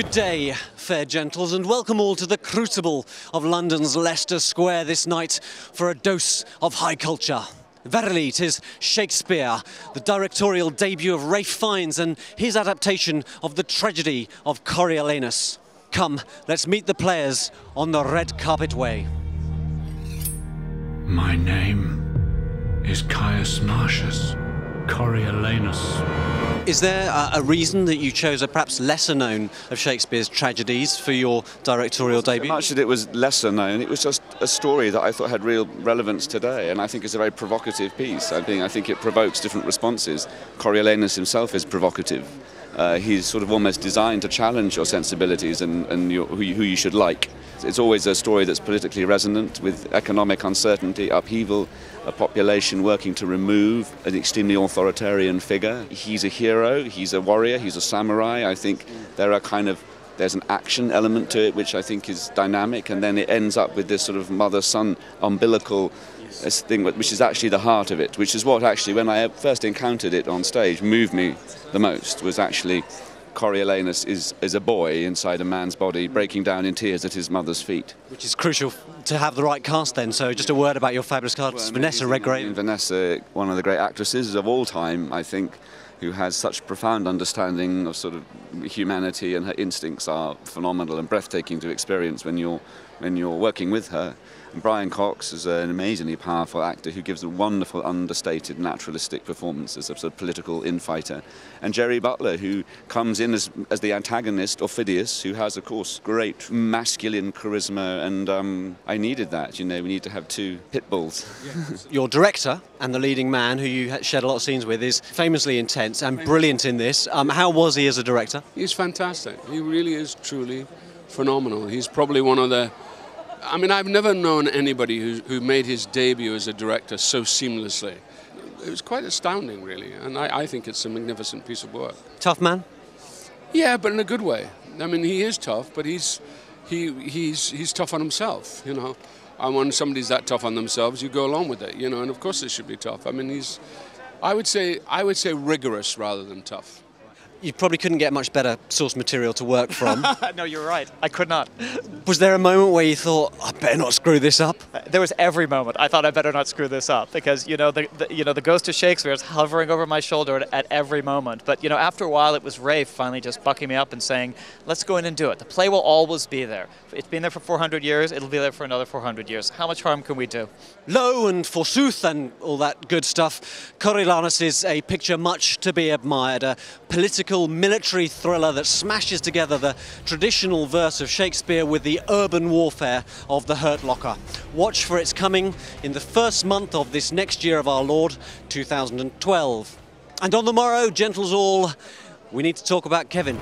Good day, fair gentles, and welcome all to the crucible of London's Leicester Square this night for a dose of high culture. Verily, 'tis Shakespeare, the directorial debut of Ralph Fiennes and his adaptation of the tragedy of Coriolanus. Come, let's meet the players on the red carpet way. My name is Caius Marcius Coriolanus. Is there a reason that you chose a perhaps lesser known of Shakespeare's tragedies for your directorial debut? Much that it was lesser known, it was just a story that I thought had real relevance today, and I think it's a very provocative piece. I think it provokes different responses. Coriolanus himself is provocative. He's sort of almost designed to challenge your sensibilities and who you should like. It's always a story that's politically resonant, with economic uncertainty, upheaval, a population working to remove an extremely authoritarian figure. He's a hero, he's a warrior, he's a samurai. I think there's an action element to it which I think is dynamic, and then it ends up with this sort of mother-son umbilical thing, which is actually the heart of it, which is what actually, when I first encountered it on stage, moved me the most, was actually Coriolanus is a boy inside a man's body breaking down in tears at his mother's feet. Which is crucial to have the right cast then, so just a word about your fabulous cast, Vanessa Redgrave. Vanessa, one of the great actresses of all time, I think, who has such profound understanding of sort of humanity, and her instincts are phenomenal and breathtaking to experience when you're working with her. And Brian Cox is an amazingly powerful actor who gives a wonderful, understated, naturalistic performance as a sort of political infighter. And Gerard Butler, who comes in as the antagonist, Phidias, who has, of course, great masculine charisma, and I needed that. You know, we need to have two pit bulls. Your director and the leading man, who you shared a lot of scenes with, is famously intense and brilliant in this. How was he as a director? He's fantastic. He really is truly phenomenal. He's probably one of the... I mean, I've never known anybody who made his debut as a director so seamlessly. It was quite astounding, really, and I think it's a magnificent piece of work. Tough man? Yeah, but in a good way. I mean, he is tough, but he's tough on himself, you know. And when somebody's that tough on themselves, you go along with it, you know, and of course it should be tough. I mean, I would say rigorous rather than tough. You probably couldn't get much better source material to work from. No, you're right. I could not. Was there a moment where you thought, I better not screw this up? There was every moment I thought I better not screw this up, because the ghost of Shakespeare is hovering over my shoulder at every moment. But after a while, it was Ralph finally just bucking me up and saying, "Let's go in and do it. The play will always be there. It's been there for 400 years. It'll be there for another 400 years. How much harm can we do?" Lo and forsooth and all that good stuff, Coriolanus is a picture much to be admired, a political military thriller that smashes together the traditional verse of Shakespeare with the urban warfare of the Hurt Locker. Watch for its coming in the first month of this next year of our Lord, 2012. And on the morrow, gentles all, we need to talk about Kevin.